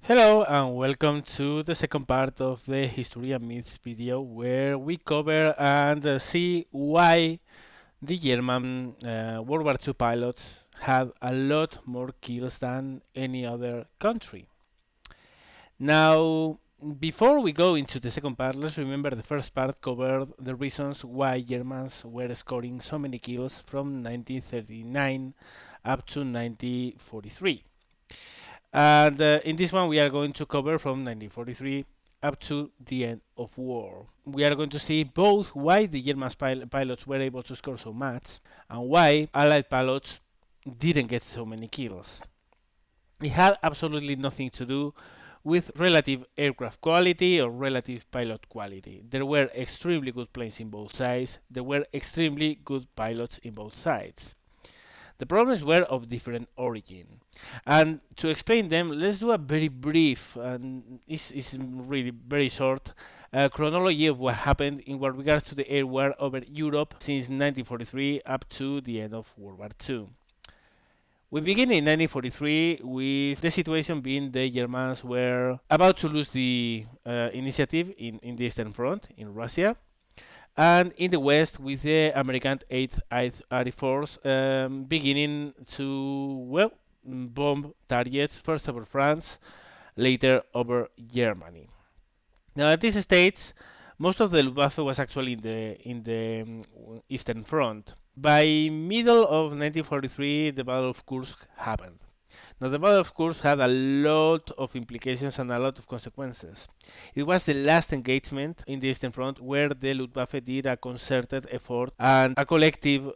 Hello and welcome to the second part of the History and Myths video where we cover and see why the German World War II pilots had a lot more kills than any other country. Now, before we go into the second part, let's remember the first part covered the reasons why Germans were scoring so many kills from 1939 up to 1943. And in this one, we are going to cover from 1943 up to the end of war. We are going to see both why the German pilots were able to score so much and why Allied pilots didn't get so many kills. It had absolutely nothing to do with relative aircraft quality or relative pilot quality. There were extremely good planes in both sides, there were extremely good pilots in both sides. The problems were of different origin. And to explain them, let's do a very brief, and it's really very short, chronology of what happened in what regards to the air war over Europe since 1943 up to the end of World War II. We begin in 1943 with the situation being the Germans were about to lose the initiative in the Eastern Front in Russia, and in the west with the American 8th Air Force beginning to, well, bomb targets first over France, later over Germany. Now at these states, most of the Luftwaffe was actually in the Eastern Front. By middle of 1943, the Battle of Kursk happened. Now, the Battle of Kursk had a lot of implications and a lot of consequences. It was the last engagement in the Eastern Front where the Luftwaffe did a concerted effort and a collective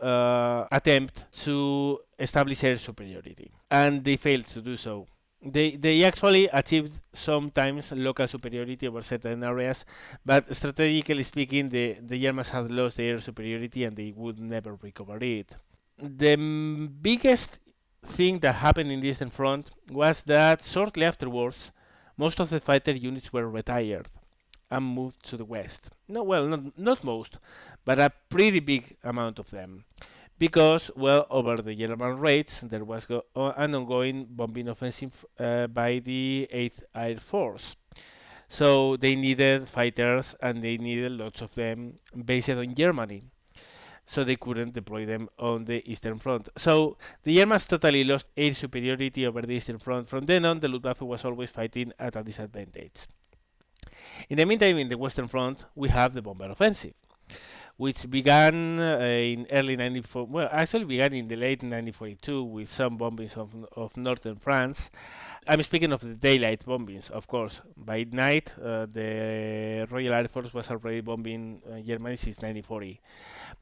attempt to establish air superiority. And they failed to do so. They actually achieved sometimes local superiority over certain areas, but strategically speaking, the Germans had lost their superiority and they would never recover it. The biggest thing that happened in the Eastern Front was that shortly afterwards, most of the fighter units were retired and moved to the west. No, well, not most, but a pretty big amount of them. Because, well, over the German raids, there was an ongoing bombing offensive by the 8th Air Force. So they needed fighters and they needed lots of them based on Germany, so they couldn't deploy them on the Eastern Front. So the Germans totally lost air superiority over the Eastern Front. From then on, the Luftwaffe was always fighting at a disadvantage. In the meantime, in the Western Front, we have the bomber offensive, which began in early 1940. Well, actually began in the late 1942 with some bombings of northern France. I'm speaking of the daylight bombings, of course. By night, the Royal Air Force was already bombing Germany since 1940.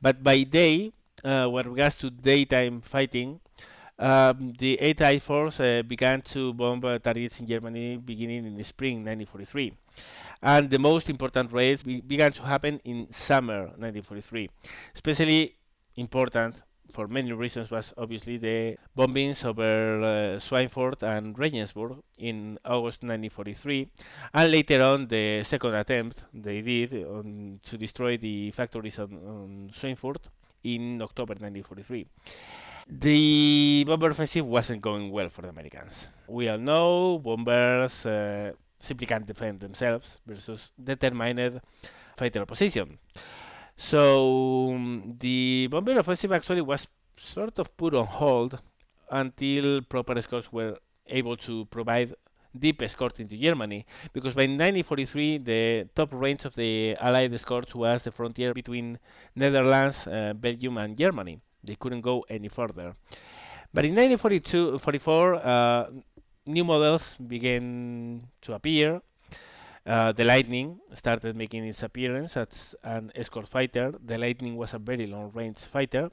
But by day, with regards to daytime fighting, the 8th Air Force began to bomb targets in Germany beginning in the spring 1943. And the most important raids began to happen in summer 1943. Especially important for many reasons was obviously the bombings over Schweinfurt and Regensburg in August 1943, and later on the second attempt they did to destroy the factories on Schweinfurt in October 1943. The bomber offensive wasn't going well for the Americans. We all know bombers simply can't defend themselves versus determined fighter opposition. So the bomber offensive actually was sort of put on hold until proper escorts were able to provide deep escort into Germany, because by 1943 the top range of the Allied escorts was the frontier between Netherlands, Belgium, and Germany. They couldn't go any further. But in 1942-44, new models began to appear. The Lightning started making its appearance as an escort fighter. The Lightning was a very long-range fighter.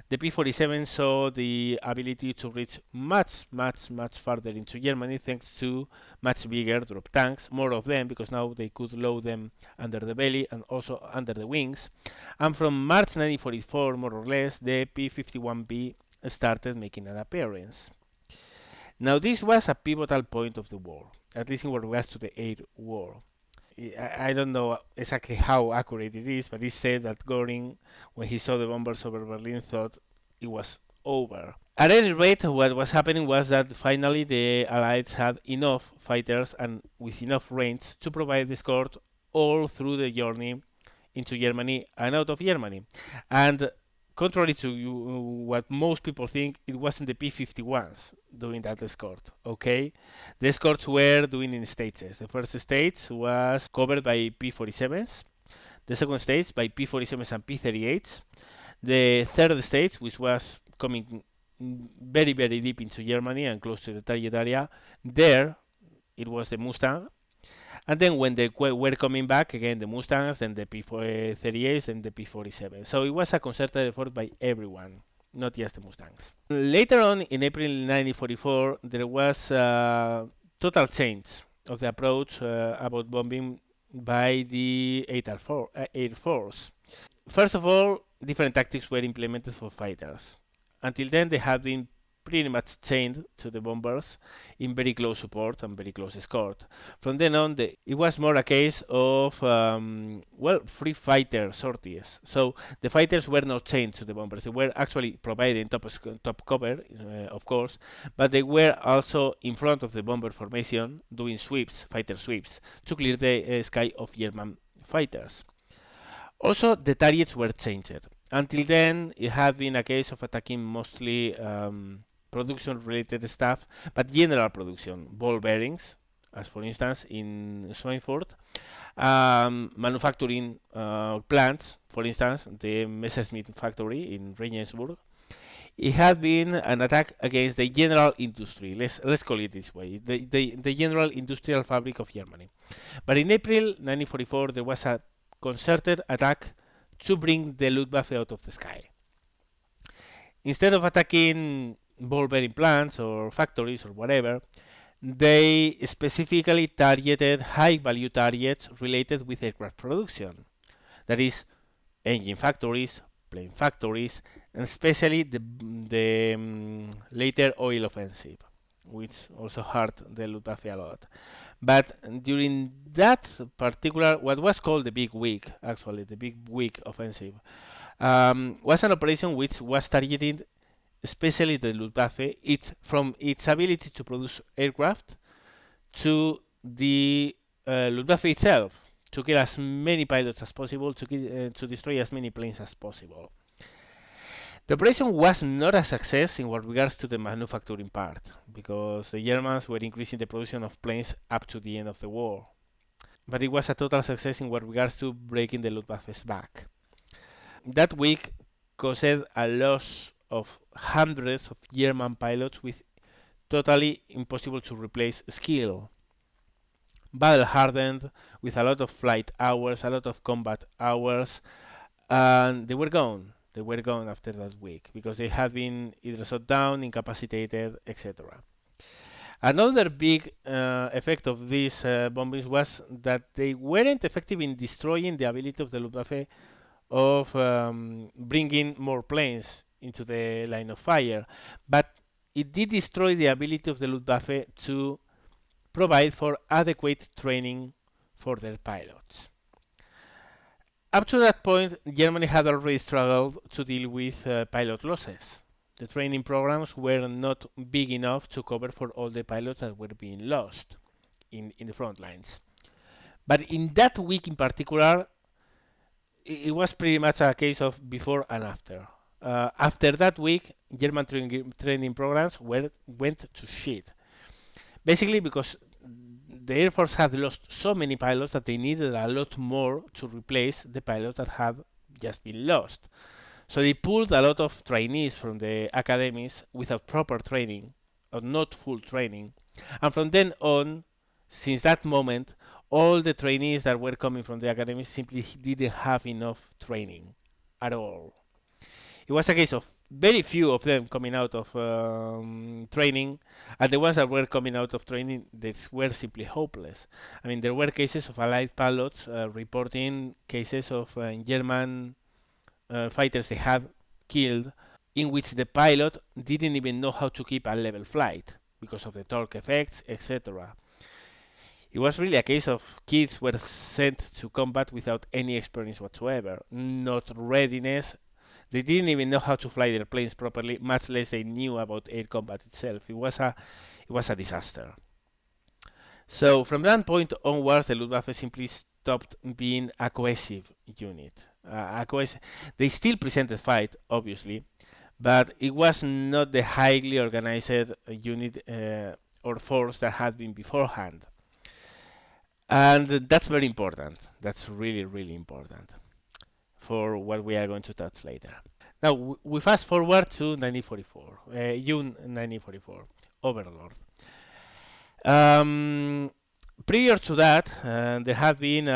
The P-47 saw the ability to reach much farther into Germany thanks to much bigger drop tanks, more of them because now they could load them under the belly and also under the wings. And from March 1944, more or less, the P-51B started making an appearance. Now this was a pivotal point of the war, at least in regards to the air war. I don't know exactly how accurate it is, but it's said that Göring, when he saw the bombers over Berlin, thought it was over. At any rate, what was happening was that finally the Allies had enough fighters and with enough range to provide escort all through the journey into Germany and out of Germany. And contrary to what most people think, it wasn't the P-51s doing that escort. Okay, the escorts were doing in stages. The first stage was covered by P-47s. The second stage by P-47s and P-38s. The third stage, which was coming very, very deep into Germany and close to the target area, there it was the Mustang. And then when they were coming back, again the Mustangs, then the P-38s, and the P-47. So it was a concerted effort by everyone, not just the Mustangs. Later on, in April 1944, there was a total change of the approach about bombing by the Air Force. First of all, different tactics were implemented for fighters. Until then, they had been pretty much chained to the bombers in very close support and very close escort. From then on, it was more a case of, well, free fighter sorties. So the fighters were not chained to the bombers. They were actually providing top cover, of course, but they were also in front of the bomber formation doing sweeps, fighter sweeps, to clear the sky of German fighters. Also, the targets were changed. Until then, it had been a case of attacking mostly production-related stuff, but general production, ball bearings, as for instance in Schweinfurt, manufacturing plants, for instance, the Messerschmitt factory in Regensburg. It had been an attack against the general industry, let's call it this way, the general industrial fabric of Germany. But in April 1944, there was a concerted attack to bring the Luftwaffe out of the sky. Instead of attacking ball bearing plants or factories or whatever, they specifically targeted high value targets related with aircraft production. That is, engine factories, plane factories, and especially the later oil offensive, which also hurt the Luftwaffe a lot. But during that particular, what was called the Big Week, actually, the Big Week offensive, was an operation which was targeting especially the Luftwaffe, from its ability to produce aircraft to the Luftwaffe itself, to kill as many pilots as possible, to destroy as many planes as possible. The operation was not a success in what regards to the manufacturing part, because the Germans were increasing the production of planes up to the end of the war. But it was a total success in what regards to breaking the Luftwaffe's back. That week caused a loss of hundreds of German pilots with totally impossible to replace skill. Battle hardened, with a lot of flight hours, a lot of combat hours, and they were gone. They were gone after that week because they had been either shut down, incapacitated, etc. Another big effect of these bombings was that they weren't effective in destroying the ability of the Luftwaffe of bringing more planes into the line of fire, but it did destroy the ability of the Luftwaffe to provide for adequate training for their pilots. Up to that point, Germany had already struggled to deal with pilot losses. The training programs were not big enough to cover for all the pilots that were being lost in the front lines. But in that week in particular, it was pretty much a case of before and after. After that week, German training programs went to shit. Basically because the Air Force had lost so many pilots that they needed a lot more to replace the pilots that had just been lost. So they pulled a lot of trainees from the academies without proper training, or not full training. And from then on, since that moment, all the trainees that were coming from the academies simply didn't have enough training at all. It was a case of very few of them coming out of training, and the ones that were coming out of training, they were simply hopeless. I mean, there were cases of Allied pilots reporting cases of German fighters they had killed, in which the pilot didn't even know how to keep a level flight because of the torque effects, etc. It was really a case of kids were sent to combat without any experience whatsoever, not readiness, They didn't even know how to fly their planes properly, much less they knew about air combat itself. It was a disaster. So from that point onwards, the Luftwaffe simply stopped being a cohesive unit. They still presented fight, obviously, but it was not the highly organized unit or force that had been beforehand. And that's very important. That's really, really important for what we are going to touch later. Now, we fast forward to 1944, June 1944, Overlord. Um, Prior to that, there had been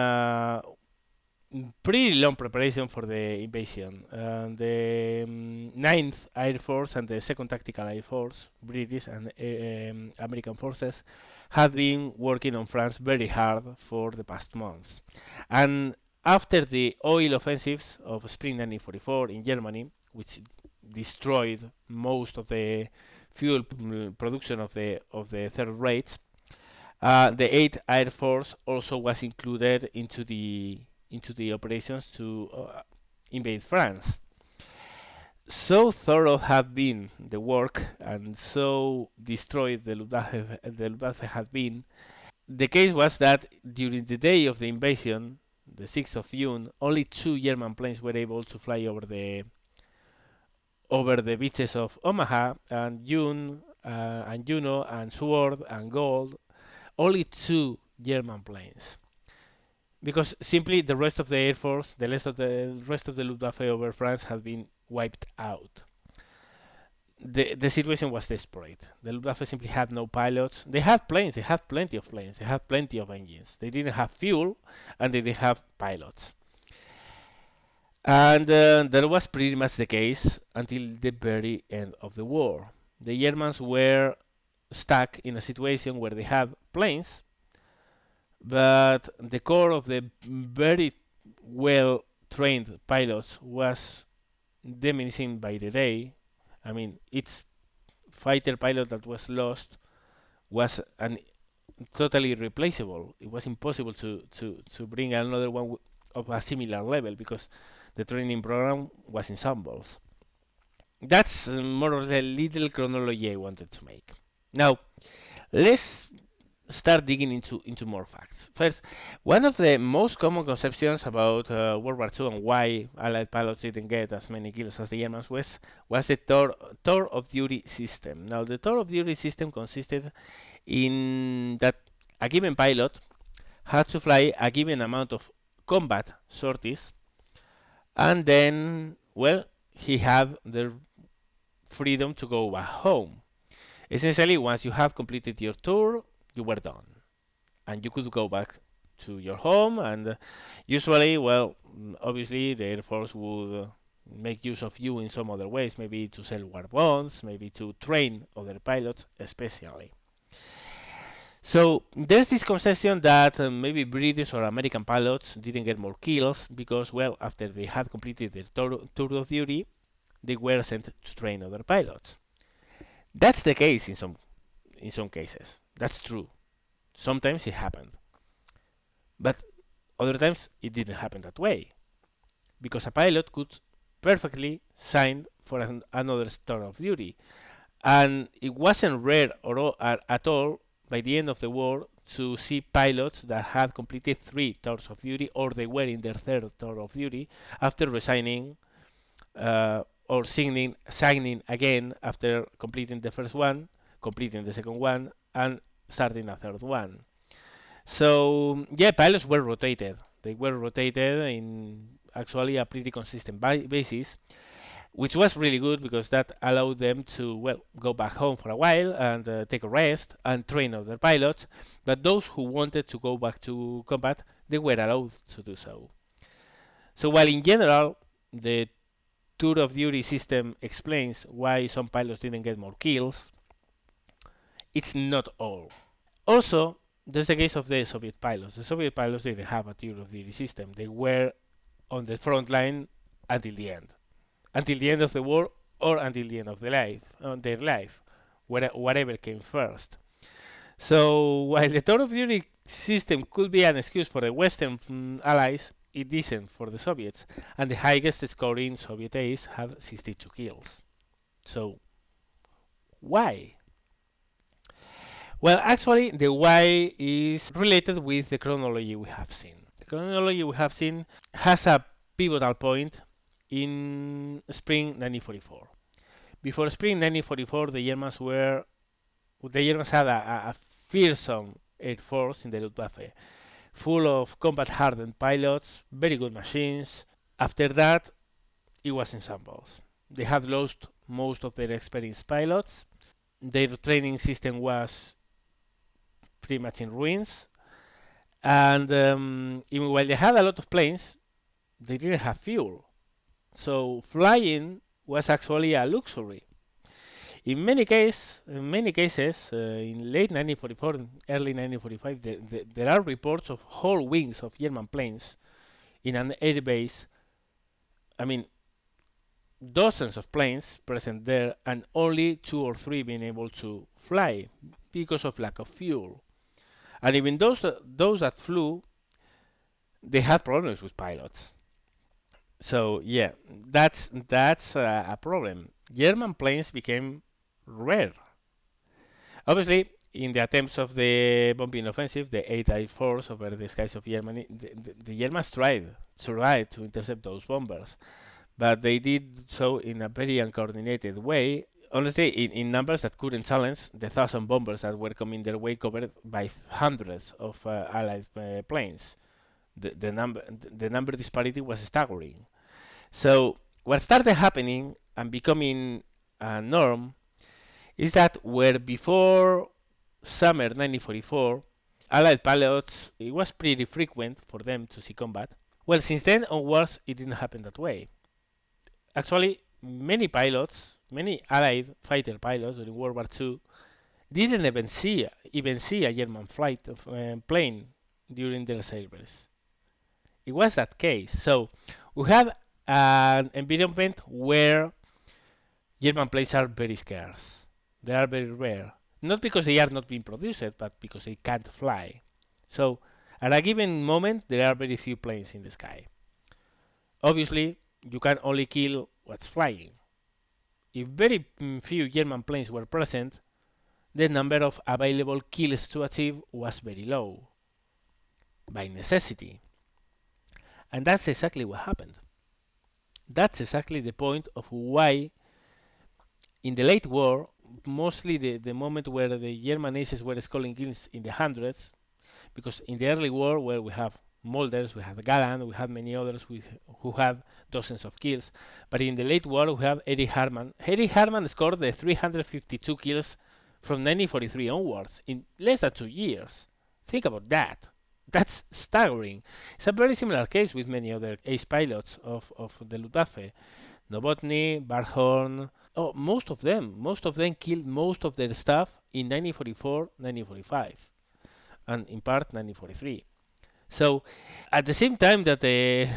pretty long preparation for the invasion. The 9th Air Force and the 2nd Tactical Air Force, British and American forces, had been working on France very hard for the past months. And after the oil offensives of spring 1944 in Germany, which destroyed most of the fuel production of the third rates, the 8th Air Force also was included into the operations to invade France. So thorough had been the work and so destroyed the Luftwaffe had been. The case was that during the day of the invasion, the 6th of June, only 2 German planes were able to fly over the beaches of Omaha and June and Juno and Sword and Gold. Only 2 German planes, because simply the rest of the Air Force, the rest of the Luftwaffe over France had been wiped out. The situation was desperate. The Luftwaffe simply had no pilots. They had planes, they had plenty of planes, they had plenty of engines. They didn't have fuel, and they didn't have pilots. And that was pretty much the case until the very end of the war. The Germans were stuck in a situation where they had planes, but the core of the very well trained pilots was diminishing by the day. I mean, each fighter pilot that was lost was totally replaceable. It was impossible to bring another one of a similar level because the training program was in shambles. That's more or less the little chronology I wanted to make. Now, let's start digging into more facts. First, one of the most common conceptions about World War II and why Allied pilots didn't get as many kills as the Germans was the tour of duty system. Now, the tour of duty system consisted in that a given pilot had to fly a given amount of combat sorties, and then, well, he had the freedom to go back home. Essentially, once you have completed your tour, you were done, and you could go back to your home. And usually, well, obviously, the Air Force would make use of you in some other ways, maybe to sell war bonds, maybe to train other pilots, especially. So there's this conception that maybe British or American pilots didn't get more kills because, well, after they had completed their tour of duty, they were sent to train other pilots. That's the case in some cases. That's true. Sometimes it happened, but other times it didn't happen that way because a pilot could perfectly sign for another tour of duty, and it wasn't rare at all by the end of the war to see pilots that had completed 3 tours of duty or they were in their 3rd tour of duty after resigning or signing again after completing the first one, completing the second one, and starting a third one. So yeah, pilots were rotated. They were rotated in actually a pretty consistent basis, which was really good because that allowed them to, well, go back home for a while and take a rest and train other pilots. But those who wanted to go back to combat, they were allowed to do so. So while in general the tour of duty system explains why some pilots didn't get more kills, it's not all. Also, there's the case of the Soviet pilots. The Soviet pilots didn't have a tour of duty system. They were on the front line until the end. Until the end of the war or until the end of their life, whatever came first. So while the tour of duty system could be an excuse for the Western allies, it isn't for the Soviets, and the highest scoring Soviet ace had 62 kills. So why? Well, actually, the why is related with the chronology we have seen. The chronology we have seen has a pivotal point in spring 1944. Before spring 1944, the Germans had a fearsome air force in the Luftwaffe, full of combat-hardened pilots, very good machines. After that, it was in shambles. They had lost most of their experienced pilots. Their training system was pretty much in ruins. And even while they had a lot of planes, they didn't have fuel. So flying was actually a luxury. In many cases, in late 1944 and early 1945, there are reports of whole wings of German planes in an air base. I mean, dozens of planes present there, and only two or three being able to fly because of lack of fuel. And even those that flew, they had problems with pilots. So yeah, that's a problem. German planes became rare. Obviously, in the attempts of the bombing offensive, the 8th Air Force over the skies of Germany, the Germans tried to intercept those bombers, but they did so in a very uncoordinated way. Honestly, in numbers that couldn't challenge the 1,000 bombers that were coming their way, covered by hundreds of Allied planes. The number disparity was staggering. So what started happening and becoming a norm is that where before summer 1944, Allied pilots, it was pretty frequent for them to see combat. Well, since then onwards, it didn't happen that way. Actually, many Allied fighter pilots during World War II, didn't even see a German flight of plane during their service. It was that case. So we have an environment where German planes are very scarce. They are very rare. Not because they are not being produced, but because they can't fly. So at a given moment, there are very few planes in the sky. Obviously, you can only kill what's flying. If very few German planes were present, the number of available kills to achieve was very low, by necessity. And that's exactly what happened. That's exactly the point of why, in the late war, mostly the moment where the German aces were scoring kills in the hundreds, because in the early war, where we have Mulders, we have Galland, we have many others who had dozens of kills, but in the late war, we have Erich Hartmann. Erich Hartmann scored the 352 kills from 1943 onwards in less than 2 years. Think about that. That's staggering. It's a very similar case with many other ace pilots of the Luftwaffe. Novotny, Barhorn, most of them killed most of their staff in 1944, 1945, and in part 1943. So, at the same time that the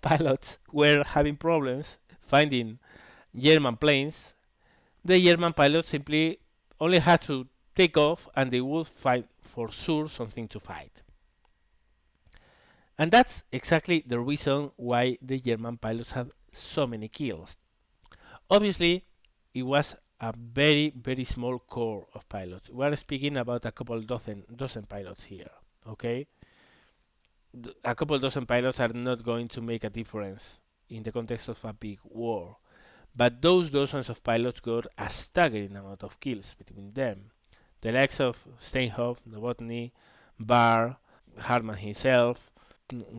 pilots were having problems finding German planes, the German pilots simply only had to take off and they would find for sure something to fight. And that's exactly the reason why the German pilots had so many kills. Obviously, it was a very, very small core of pilots. We are speaking about a couple dozen pilots here, okay? A couple dozen pilots are not going to make a difference in the context of a big war. But those dozens of pilots got a staggering amount of kills between them. The likes of Steinhoff, Novotny, Barr, Hartmann himself,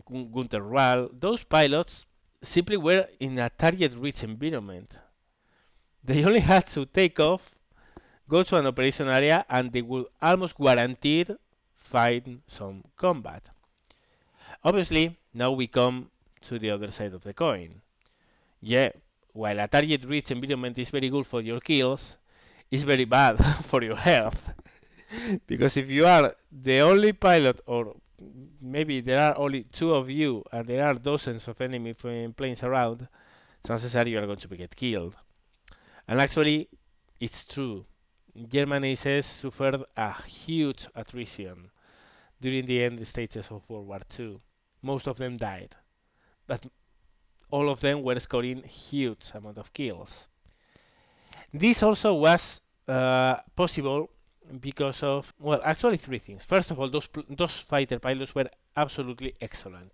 Gunther Rall, those pilots simply were in a target-rich environment. They only had to take off, go to an operation area, and they would almost guaranteed find some combat. Obviously, now we come to the other side of the coin. Yeah, while a target-rich environment is very good for your kills, it's very bad for your health. Because if you are the only pilot, or maybe there are only two of you, and there are dozens of enemy planes around, chances are you are going to get killed. And actually, it's true. German aces suffered a huge attrition during the end stages of World War II. most of them died, but all of them were scoring huge amount of kills. This also was possible because of, well, actually three things. First of all, those fighter pilots were absolutely excellent.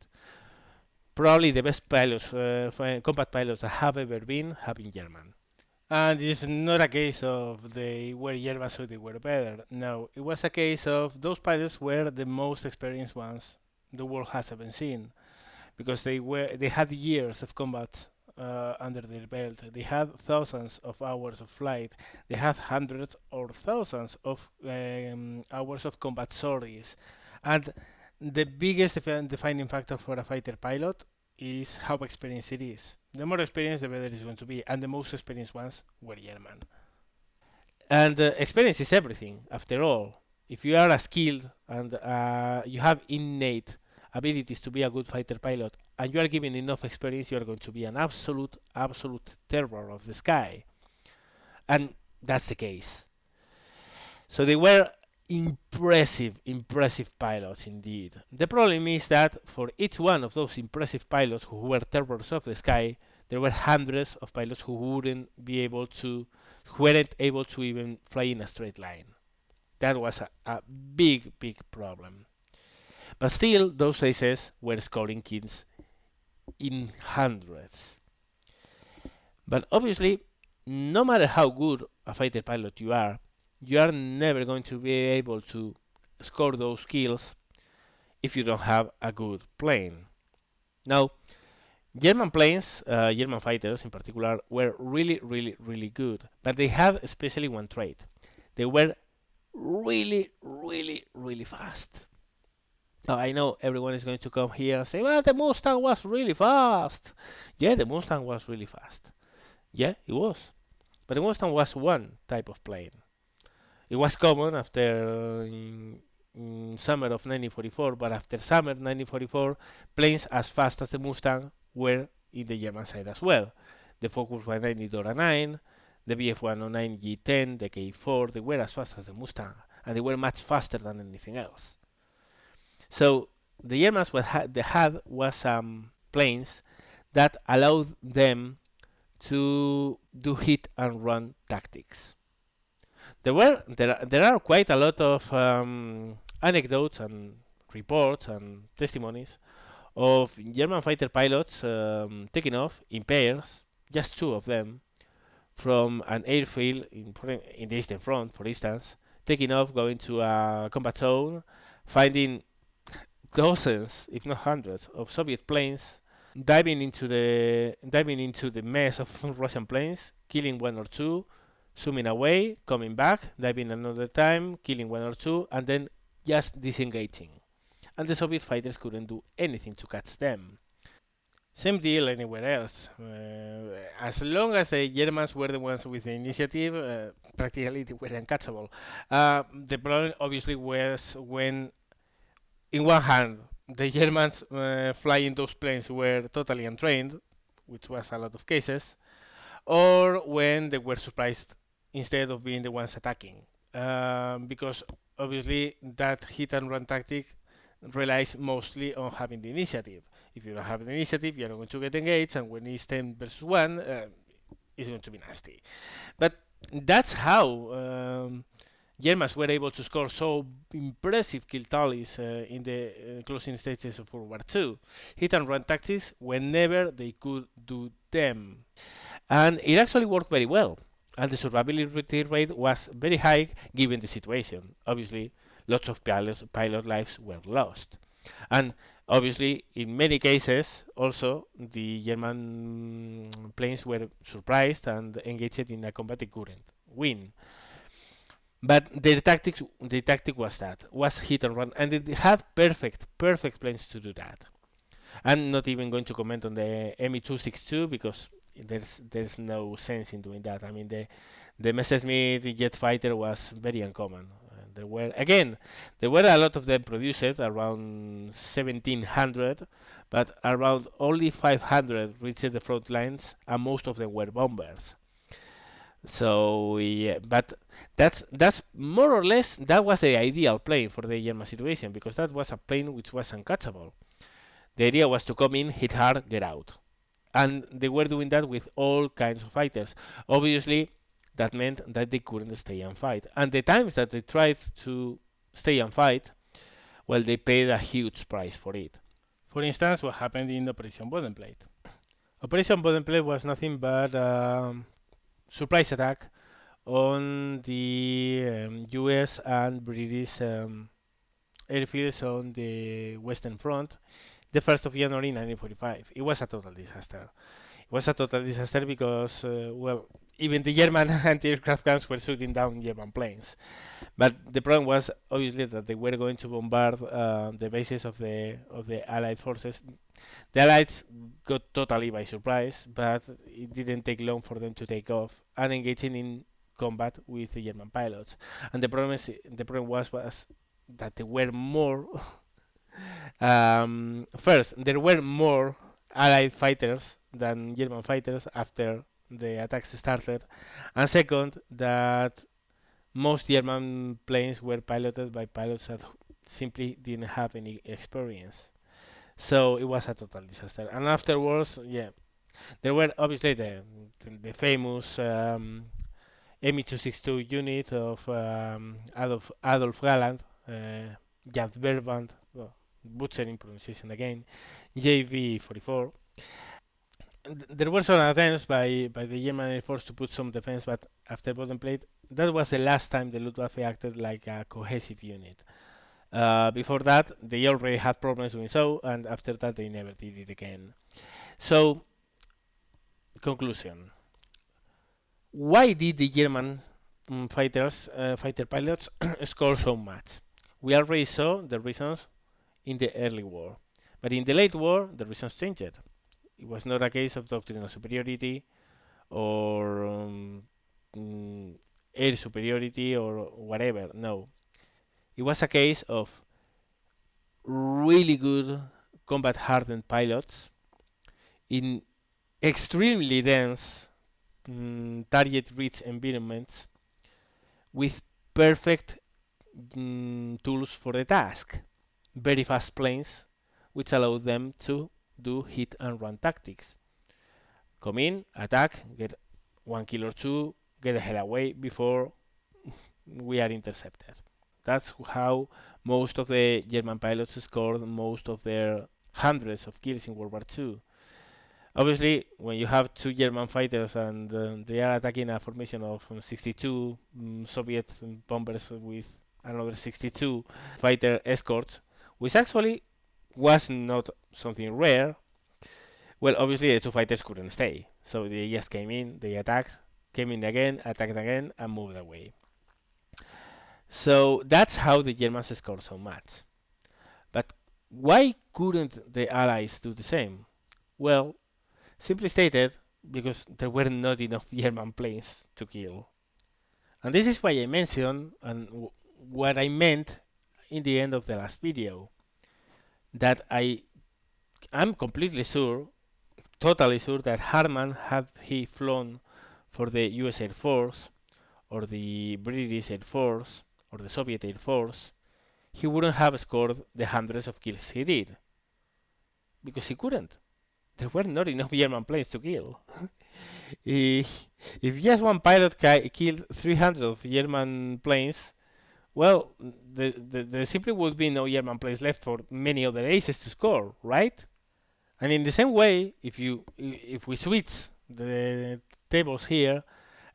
Probably the best pilots, combat pilots that have ever been German. And it's not a case of they were German so they were better. No, it was a case of those pilots were the most experienced ones the world has ever seen, because they had years of combat under their belt. They had thousands of hours of flight. They had hundreds or thousands of hours of combat stories. And the biggest defining factor for a fighter pilot is how experienced it is. The more experienced, the better it's going to be. And the most experienced ones were German. And experience is everything, after all. If you are a skilled and you have innate abilities to be a good fighter pilot, and you are given enough experience, you are going to be an absolute terror of the sky. And that's the case. So they were impressive pilots indeed. The problem is that for each one of those impressive pilots who were terrors of the sky, there were hundreds of pilots who weren't able to even fly in a straight line. That was a big problem. But still, those races were scoring kills in hundreds. But obviously, no matter how good a fighter pilot you are never going to be able to score those kills if you don't have a good plane. Now, German fighters in particular, were really good, but they had especially one trait. They were really fast. Now, I know everyone is going to come here and say, well, the Mustang was really fast. Yeah, the Mustang was really fast. Yeah, it was. But the Mustang was one type of plane. It was common after in summer of 1944, but after summer 1944, planes as fast as the Mustang were in the German side as well. The Focus 190 Dora 9, the Bf-109 G10, the K4, they were as fast as the Mustang, and they were much faster than anything else. So the Germans what they had was planes that allowed them to do hit and run tactics. There are quite a lot of anecdotes and reports and testimonies of German fighter pilots taking off in pairs, just two of them, from an airfield in the Eastern Front, for instance, taking off, going to a combat zone, finding dozens, if not hundreds, of Soviet planes, diving into the mess of Russian planes, killing one or two, zooming away, coming back, diving another time, killing one or two, and then just disengaging. And the Soviet fighters couldn't do anything to catch them. Same deal anywhere else. As long as the Germans were the ones with the initiative, practically they were uncatchable. The problem obviously was when, in one hand, the Germans flying those planes were totally untrained, which was a lot of cases, or when they were surprised instead of being the ones attacking. Because obviously that hit and run tactic relies mostly on having the initiative. If you don't have the initiative, you're not going to get engaged, and when it's 10 versus 1, it's going to be nasty. But that's how Germans were able to score so impressive kill tallies in the closing stages of World War II. Hit and run tactics whenever they could do them. And it actually worked very well. And the survivability rate was very high given the situation. Obviously, lots of pilot lives were lost. And obviously, in many cases, also, the German planes were surprised and engaged in a combat they couldn't win. But the tactic was hit and run, and it had perfect planes to do that. I'm not even going to comment on the Me-262 because there's no sense in doing that. I mean, the Messerschmitt jet fighter was very uncommon. There were a lot of them produced, around 1700, but around only 500 reached the front lines, and most of them were bombers. So yeah, but that's more or less that was the ideal plane for the German situation, because that was a plane which was uncatchable. The idea was to come in, hit hard, get out. And they were doing that with all kinds of fighters. Obviously, that meant that they couldn't stay and fight. And the times that they tried to stay and fight, well, they paid a huge price for it. For instance, what happened in Operation Bodenplate. Operation Bodenplate was nothing but a surprise attack on the US and British airfields on the Western Front, the 1st of January 1945. It was a total disaster. It was a total disaster because, well, even the German anti-aircraft guns were shooting down German planes. But the problem was obviously that they were going to bombard the bases of the Allied forces. The Allies got totally by surprise, but it didn't take long for them to take off and engaging in combat with the German pilots. And the problem was that there were more. First, there were more Allied fighters than German fighters after the attacks started, and second, that most German planes were piloted by pilots that simply didn't have any experience. So it was a total disaster. And afterwards, yeah, there were obviously the famous Me-262 unit of Adolf Galland, Jan Verband, well, butchering pronunciation again, JV-44. There were some attempts by the German Air Force to put some defense, but after Bottom Plate, that was the last time the Luftwaffe acted like a cohesive unit. Before that, they already had problems doing so, and after that, they never did it again. So, conclusion. Why did the German fighter pilots score so much? We already saw the reasons in the early war. But in the late war, the reasons changed. It was not a case of doctrinal superiority or air superiority or whatever. No. It was a case of really good combat hardened pilots in extremely dense target rich environments with perfect tools for the task. Very fast planes, which allow them to do hit and run tactics. Come in, attack, get 1 kill or two, get the hell away before we are intercepted. That's how most of the German pilots scored most of their hundreds of kills in World War II. Obviously, when you have two German fighters and they are attacking a formation of 62 Soviet bombers with another 62 fighter escorts, which actually was not something rare. Well, obviously the two fighters couldn't stay, so they just came in, they attacked, came in again, attacked again, and moved away. So that's how the Germans scored so much. But why couldn't the Allies do the same? Well, simply stated, because there were not enough German planes to kill. And this is why I mentioned, and what I meant in the end of the last video, that I'm completely sure, totally sure, that Harman, had he flown for the US Air Force, or the British Air Force, or the Soviet Air Force, he wouldn't have scored the hundreds of kills he did. Because he couldn't. There were not enough German planes to kill. If just one pilot killed 300 of German planes, well, there simply would be no German planes left for many other aces to score, right? And in the same way, if we switch the tables here,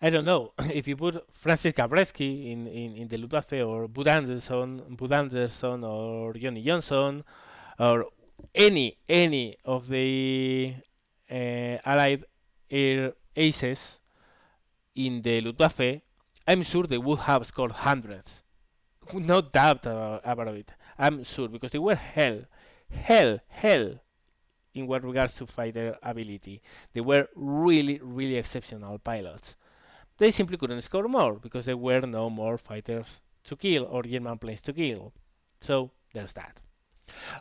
I don't know, if you put Francis Gabreski in the Luftwaffe, or Bud Anderson or Johnny Johnson, or any of the Allied air aces in the Luftwaffe, I'm sure they would have scored hundreds. No doubt about it. I'm sure, because they were hell in what regards to fighter ability. They were really exceptional pilots. They simply couldn't score more because there were no more fighters to kill or German planes to kill. So there's that.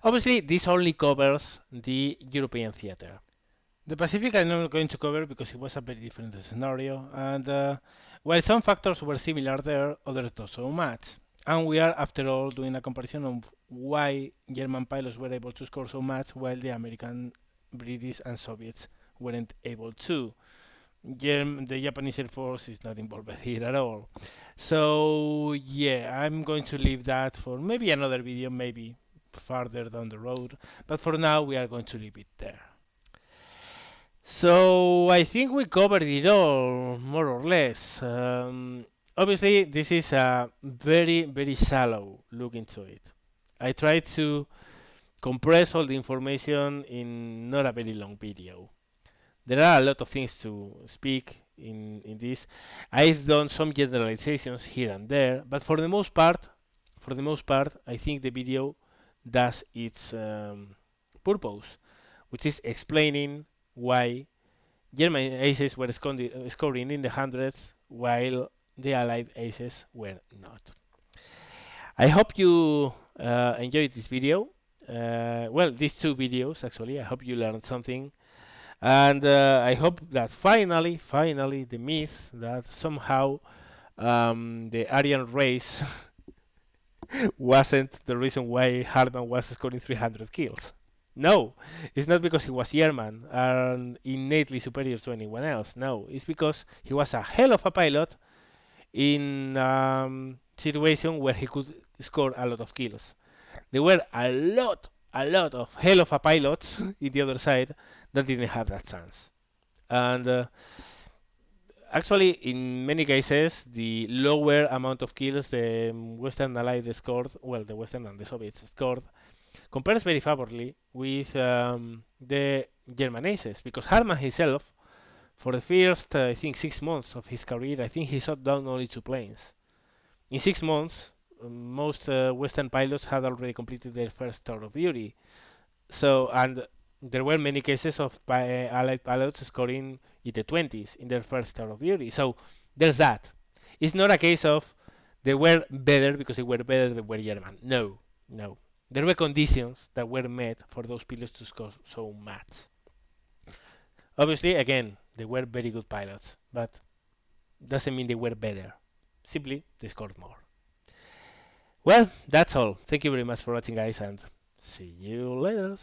Obviously, this only covers the European theater. The Pacific I'm not going to cover because it was a very different scenario, and while some factors were similar there, others not so much. And we are, after all, doing a comparison of why German pilots were able to score so much while the American, British, and Soviets weren't able to. The Japanese Air Force is not involved here at all. So yeah, I'm going to leave that for maybe another video, maybe farther down the road. But for now, we are going to leave it there. So I think we covered it all, more or less. Obviously, this is a very, very shallow look into it. I tried to compress all the information in not a very long video. There are a lot of things to speak in this. I've done some generalizations here and there, but for the most part, I think the video does its purpose, which is explaining why German aces were scoring in the hundreds while the Allied aces were not. I hope you enjoyed this video. Well, these two videos actually. I hope you learned something. And I hope that finally, the myth that somehow the Aryan race wasn't the reason why Hartmann was scoring 300 kills. No, it's not because he was German and innately superior to anyone else. No, it's because he was a hell of a pilot in situation where he could score a lot of kills. There were a lot of hell of a pilots in the other side that didn't have that chance. And actually, in many cases, the lower amount of kills the Western Allied scored, well, the Western and the Soviets scored, compares very favorably with the German aces, because Hartmann himself, for the first, I think, 6 months of his career, I think he shot down only 2 planes. In 6 months, most Western pilots had already completed their first tour of duty. So, and there were many cases of Allied pilots scoring in the 20s in their first tour of duty. So, there's that. It's not a case of they were better because they were better than were German. No, no. There were conditions that were met for those pilots to score so much. Obviously, again, they were very good pilots, but doesn't mean they were better. Simply, they scored more. Well, that's all. Thank you very much for watching, guys, and see you later.